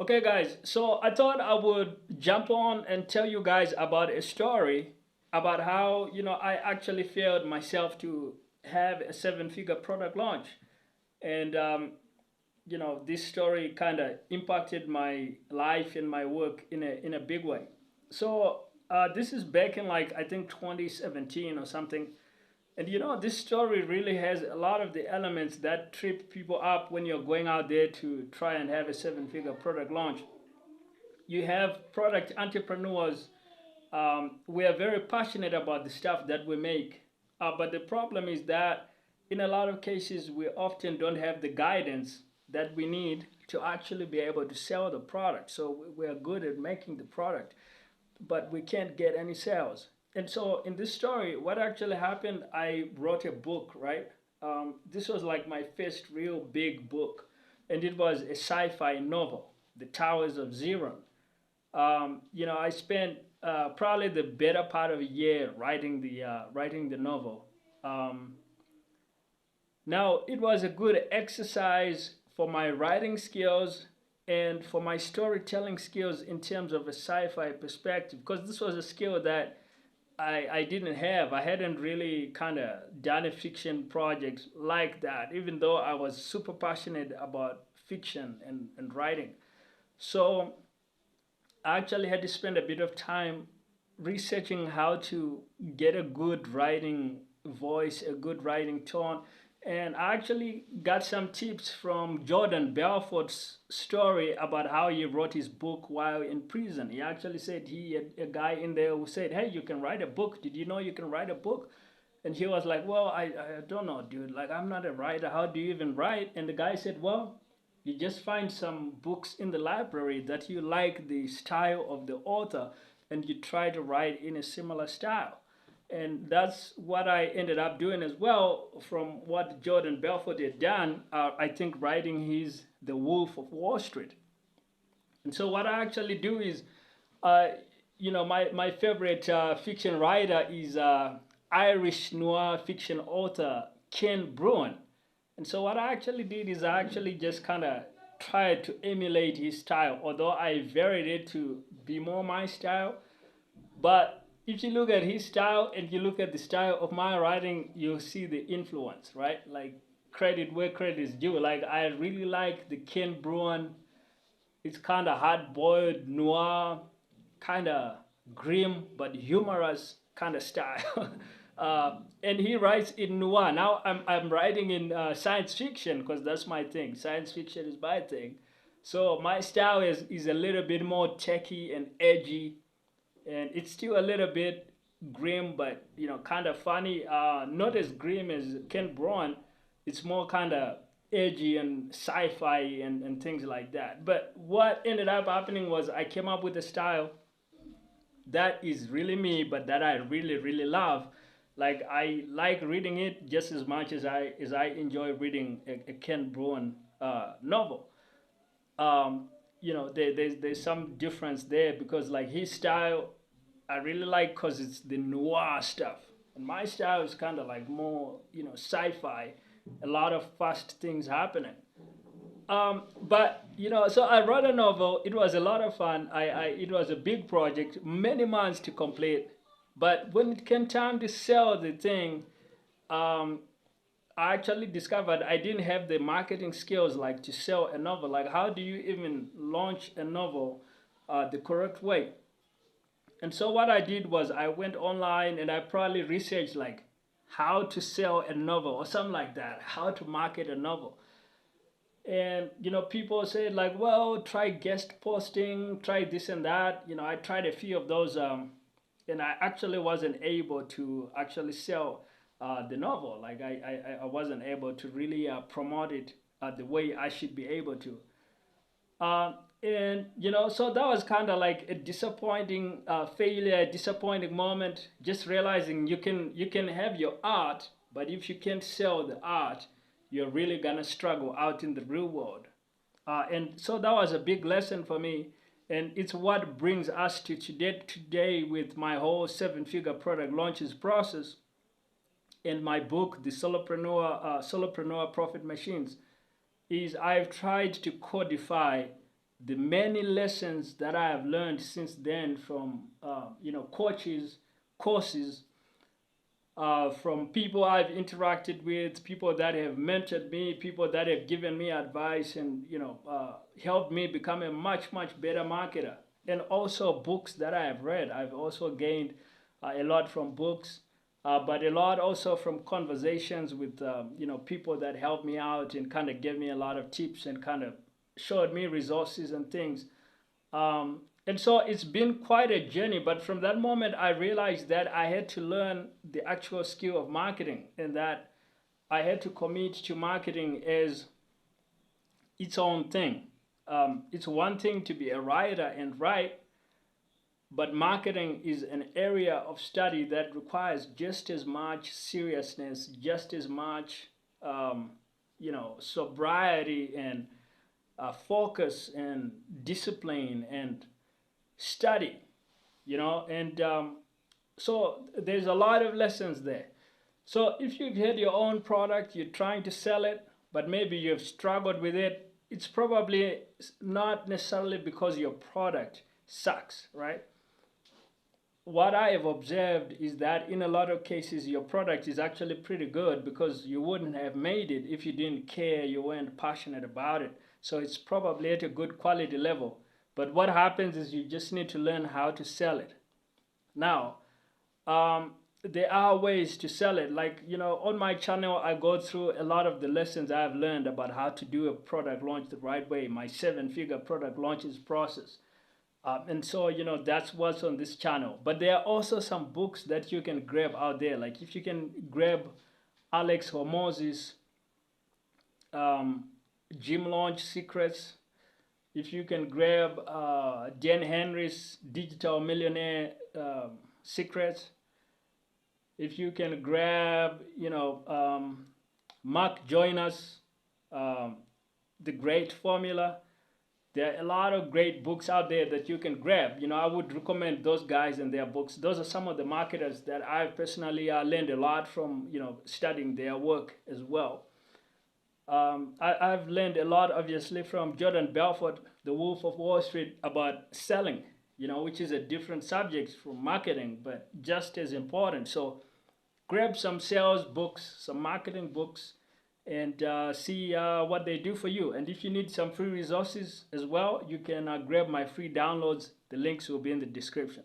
Okay, guys, so I thought I would jump on and tell you guys about a story about how, I actually failed myself to have a seven-figure product launch. And, this story kind of impacted my life and my work in a big way. So, this is back in like, I think 2017 or something. And this story really has a lot of the elements that trip people up when you're going out there to try and have a seven-figure product launch. You have product entrepreneurs. We are very passionate about the stuff that we make, but the problem is that in a lot of cases we often don't have the guidance that we need to actually be able to sell the product. So we are good at making the product, but we can't get any sales. And so in this story, what actually happened, I wrote a book, right? This was like my first real big book, and it was a sci-fi novel, The Towers of Zion. I spent probably the better part of a year writing the novel. Um, Now it was a good exercise for my writing skills and for my storytelling skills in terms of a sci-fi perspective, because this was a skill that I didn't have. I hadn't really kind of done a fiction project like that, even though I was super passionate about fiction and writing. So I actually had to spend a bit of time researching how to get a good writing voice, a good writing tone. And I actually got some tips from Jordan Belfort's story about how he wrote his book while in prison. He actually said he had a guy in there who said, "Hey, you can write a book. Did you know you can write a book?" And he was like, "Well, I don't know, dude. Like, I'm not a writer. How do you even write?" And the guy said, "Well, you just find some books in the library that you like the style of the author, and you try to write in a similar style." And that's what I ended up doing as well. From what Jordan Belfort had done, I think writing his The Wolf of Wall Street. And so what I actually do is, uh, my favorite fiction writer is Irish noir fiction author Ken Bruin. And so what I actually did is I actually just kind of tried to emulate his style, although I varied it to be more my style. But if you look at his style and you look at the style of my writing, you'll see the influence, right? Like, credit where credit is due. Like, I really like the Ken Bruin. It's kind of hard-boiled noir, kind of grim but humorous kind of style. And he writes in noir. Now I'm writing in science fiction because that's my thing. Science fiction is my thing. So my style is a little bit more techy and edgy, and it's still a little bit grim, but kind of funny. Not as grim as Ken Braun. It's more kind of edgy and sci-fi and things like that. But what ended up happening was I came up with a style that is really me, but that I really really love. Like, I like reading it just as much as I enjoy reading a Ken Braun novel. um, there's some difference there because, like, his style I really like because it's the noir stuff, and my style is kind of like more sci-fi, a lot of fast things happening. But so I wrote a novel. It was a lot of fun. It was a big project, many months to complete. But when it came time to sell the thing, um, I actually discovered I didn't have the marketing skills like to sell a novel. Like, how do you even launch a novel the correct way? And so what I did was I went online and I probably researched like how to sell a novel or something like that, how to market a novel. And people said like, well, try guest posting, try this and that. I tried a few of those, and I actually wasn't able to actually sell the novel. Like, I wasn't able to really promote it the way I should be able to. And so that was kind of like a disappointing failure, disappointing moment. Just realizing you can have your art, but if you can't sell the art, you're really gonna struggle out in the real world. And so that was a big lesson for me, and it's what brings us to today with my whole seven-figure product launches process in my book, the Solopreneur Profit Machines. Is I've tried to codify the many lessons that I have learned since then from coaches, courses, from people I've interacted with, people that have mentored me, people that have given me advice, and helped me become a much better marketer. And also books that I have read. I've also gained a lot from books, but a lot also from conversations with people that helped me out and kind of gave me a lot of tips and kind of showed me resources and things. And so it's been quite a journey, but from that moment, I realized that I had to learn the actual skill of marketing, and that I had to commit to marketing as its own thing. It's one thing to be a writer and write, but marketing is an area of study that requires just as much seriousness, just as much, sobriety and focus and discipline and study, and so there's a lot of lessons there. So if you've had your own product, you're trying to sell it, but maybe you've struggled with it, it's probably not necessarily because your product sucks, right? What I have observed is that in a lot of cases, your product is actually pretty good, because you wouldn't have made it if you didn't care, you weren't passionate about it. So it's probably at a good quality level. But what happens is you just need to learn how to sell it. Now, there are ways to sell it. Like, on my channel, I go through a lot of the lessons I've learned about how to do a product launch the right way, my 7-figure product launches process. And so, that's what's on this channel. But there are also some books that you can grab out there. Like if you can grab Alex Hormozzi's Gym Launch Secrets, if you can grab Dan Henry's Digital Millionaire Secrets, if you can grab, Mark Joyner's The Great Formula, there are a lot of great books out there that you can grab. I would recommend those guys and their books. Those are some of the marketers that I've personally learned a lot from, studying their work as well. I've learned a lot, obviously, from Jordan Belfort, the Wolf of Wall Street, about selling, which is a different subject from marketing, but just as important. So grab some sales books, some marketing books, and see what they do for you. And if you need some free resources as well, you can grab my free downloads. The links will be in the description.